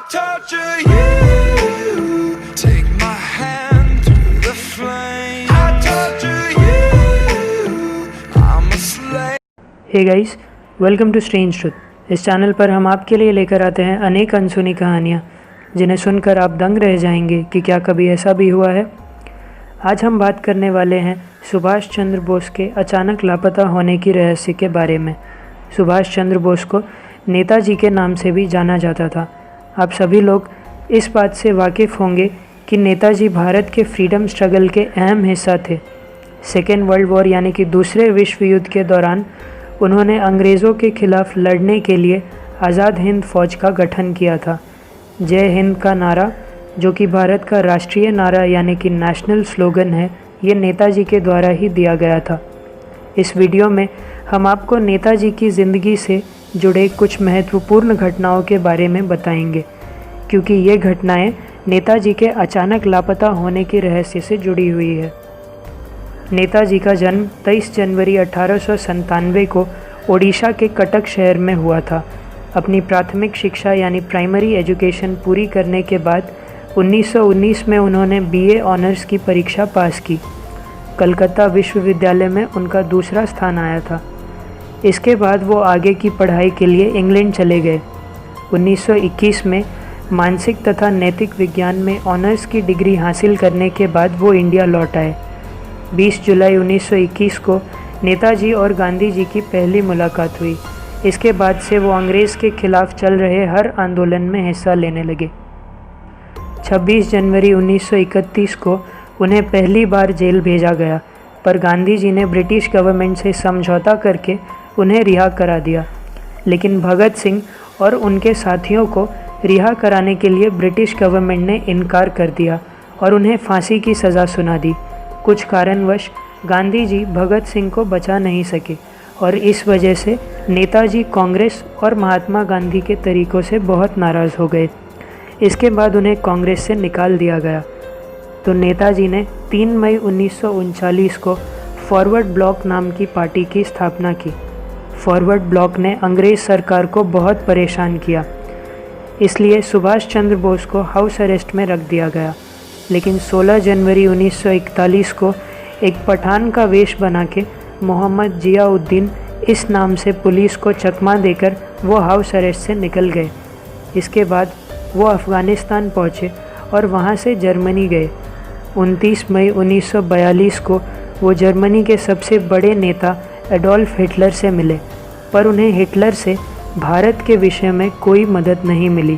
torture you. Take my hand through the flame. I torture you. I'm a slave. Hey guys, welcome to strange truth. इस channel पर हम आपके लिए लेकर आते हैं अनेक अनसुनी कहानियाँ जिन्हें सुनकर आप दंग रह जाएंगे कि क्या कभी ऐसा भी हुआ है। आज हम बात करने वाले हैं सुभाष चंद्र बोस के अचानक लापता होने की रहस्य के बारे में। सुभाष चंद्र बोस को नेताजी के नाम से भी जाना जाता था। आप सभी लोग इस बात से वाकिफ़ होंगे कि नेताजी भारत के फ्रीडम स्ट्रगल के अहम हिस्सा थे। सेकेंड वर्ल्ड वॉर यानी कि दूसरे विश्व युद्ध के दौरान उन्होंने अंग्रेज़ों के खिलाफ लड़ने के लिए आज़ाद हिंद फ़ौज का गठन किया था। जय हिंद का नारा, जो कि भारत का राष्ट्रीय नारा यानी कि नेशनल स्लोगन है, ये नेताजी के द्वारा ही दिया गया था। इस वीडियो में हम आपको नेताजी की ज़िंदगी से जुड़े कुछ महत्वपूर्ण घटनाओं के बारे में बताएंगे, क्योंकि ये घटनाएं नेताजी के अचानक लापता होने के रहस्य से जुड़ी हुई है। नेताजी का जन्म 23 जनवरी 1897 को ओडिशा के कटक शहर में हुआ था। अपनी प्राथमिक शिक्षा यानी प्राइमरी एजुकेशन पूरी करने के बाद 1919 में उन्होंने बीए ऑनर्स की परीक्षा पास की। कलकत्ता विश्वविद्यालय में उनका दूसरा स्थान आया था। इसके बाद वो आगे की पढ़ाई के लिए इंग्लैंड चले गए। 1921 में मानसिक तथा नैतिक विज्ञान में ऑनर्स की डिग्री हासिल करने के बाद वो इंडिया लौट आए। 20 जुलाई 1921 को नेताजी और गांधी जी की पहली मुलाकात हुई। इसके बाद से वो अंग्रेज़ के खिलाफ चल रहे हर आंदोलन में हिस्सा लेने लगे। 26 जनवरी 1931 को उन्हें पहली बार जेल भेजा गया, पर गांधी जी ने ब्रिटिश गवर्नमेंट से समझौता करके उन्हें रिहा करा दिया। लेकिन भगत सिंह और उनके साथियों को रिहा कराने के लिए ब्रिटिश गवर्नमेंट ने इनकार कर दिया और उन्हें फांसी की सज़ा सुना दी। कुछ कारणवश गांधी जी भगत सिंह को बचा नहीं सके और इस वजह से नेताजी कांग्रेस और महात्मा गांधी के तरीक़ों से बहुत नाराज़ हो गए। इसके बाद उन्हें कांग्रेस से निकाल दिया गया। तो नेताजी ने 3 मई 1939 को फॉरवर्ड ब्लॉक नाम की पार्टी की स्थापना की। फॉरवर्ड ब्लॉक ने अंग्रेज़ सरकार को बहुत परेशान किया, इसलिए सुभाष चंद्र बोस को हाउस अरेस्ट में रख दिया गया। लेकिन 16 जनवरी 1941 को एक पठान का वेश बना के मोहम्मद जियाउद्दीन इस नाम से पुलिस को चकमा देकर वो हाउस अरेस्ट से निकल गए। इसके बाद वो अफ़गानिस्तान पहुँचे और वहाँ से जर्मनी गए। 29 मई 1942 को वो जर्मनी के सबसे बड़े नेता एडोल्फ हिटलर से मिले, पर उन्हें हिटलर से भारत के विषय में कोई मदद नहीं मिली।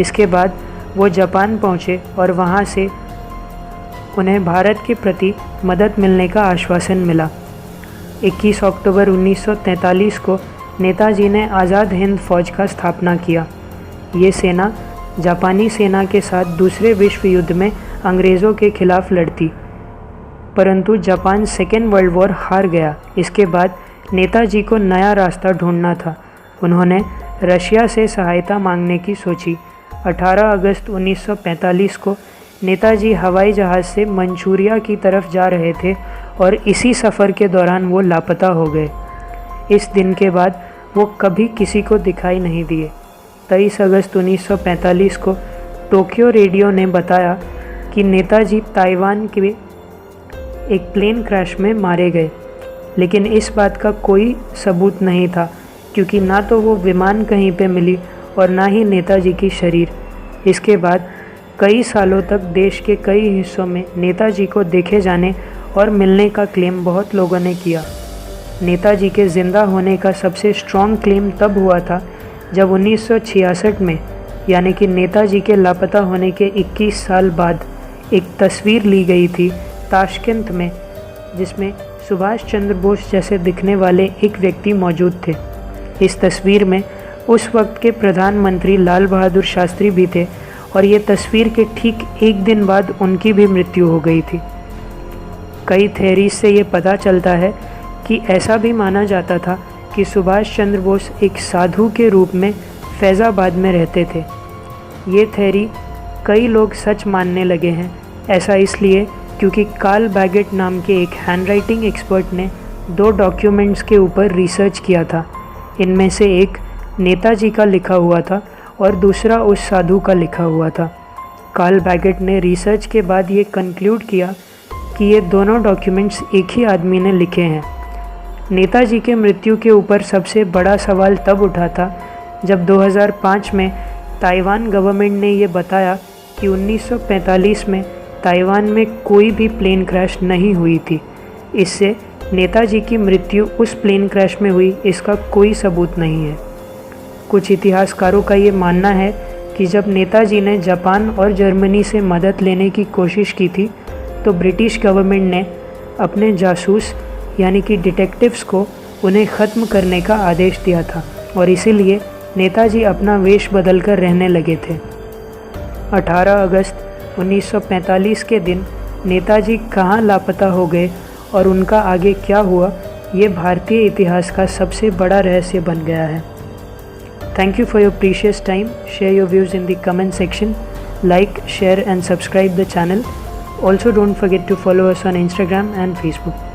इसके बाद वो जापान पहुँचे और वहाँ से उन्हें भारत के प्रति मदद मिलने का आश्वासन मिला। 21 अक्टूबर 1943 को नेताजी ने आज़ाद हिंद फ़ौज का स्थापना किया। ये सेना जापानी सेना के साथ दूसरे विश्व युद्ध में अंग्रेज़ों के खिलाफ लड़ती, परंतु जापान सेकेंड वर्ल्ड वॉर हार गया। इसके बाद नेताजी को नया रास्ता ढूंढना था। उन्होंने रशिया से सहायता मांगने की सोची। 18 अगस्त 1945 को नेताजी हवाई जहाज़ से मंचूरिया की तरफ जा रहे थे और इसी सफ़र के दौरान वो लापता हो गए। इस दिन के बाद वो कभी किसी को दिखाई नहीं दिए। 23 अगस्त 1945 को टोक्यो रेडियो ने बताया कि नेताजी ताइवान के एक प्लेन क्रैश में मारे गए, लेकिन इस बात का कोई सबूत नहीं था, क्योंकि ना तो वो विमान कहीं पे मिली और ना ही नेताजी की शरीर। इसके बाद कई सालों तक देश के कई हिस्सों में नेताजी को देखे जाने और मिलने का क्लेम बहुत लोगों ने किया। नेताजी के ज़िंदा होने का सबसे स्ट्रॉन्ग क्लेम तब हुआ था जब 1966 में, यानी कि नेताजी के लापता होने के 21 साल बाद, एक तस्वीर ली गई थी ताशकंद में, जिसमें सुभाष चंद्र बोस जैसे दिखने वाले एक व्यक्ति मौजूद थे। इस तस्वीर में उस वक्त के प्रधानमंत्री लाल बहादुर शास्त्री भी थे और ये तस्वीर के ठीक एक दिन बाद उनकी भी मृत्यु हो गई थी। कई थ्योरीज से ये पता चलता है कि ऐसा भी माना जाता था कि सुभाष चंद्र बोस एक साधु के रूप में फैज़ाबाद में रहते थे। ये थ्योरी कई लोग सच मानने लगे हैं। ऐसा इसलिए क्योंकि कार्ल बैगेट नाम के एक हैंडराइटिंग एक्सपर्ट ने 2 डॉक्यूमेंट्स के ऊपर रिसर्च किया था। इनमें से एक नेताजी का लिखा हुआ था और दूसरा उस साधु का लिखा हुआ था। कार्ल बैगेट ने रिसर्च के बाद ये कंक्लूड किया कि ये दोनों डॉक्यूमेंट्स एक ही आदमी ने लिखे हैं। नेताजी के मृत्यु के ऊपर सबसे बड़ा सवाल तब उठा था जब 2005 में ताइवान गवर्नमेंट ने ये बताया कि 1945 में ताइवान में कोई भी प्लेन क्रैश नहीं हुई थी। इससे नेताजी की मृत्यु उस प्लेन क्रैश में हुई इसका कोई सबूत नहीं है। कुछ इतिहासकारों का ये मानना है कि जब नेताजी ने जापान और जर्मनी से मदद लेने की कोशिश की थी तो ब्रिटिश गवर्नमेंट ने अपने जासूस यानी कि डिटेक्टिव्स को उन्हें ख़त्म करने का आदेश दिया था और इसीलिए नेताजी अपना वेश बदलकर रहने लगे थे। 18 अगस्त 1945 के दिन नेताजी कहाँ लापता हो गए और उनका आगे क्या हुआ, ये भारतीय इतिहास का सबसे बड़ा रहस्य बन गया है। Thank you for your precious time. Share your views in the comment section. Like, share and subscribe the channel. Also don't forget to follow us on Instagram and Facebook.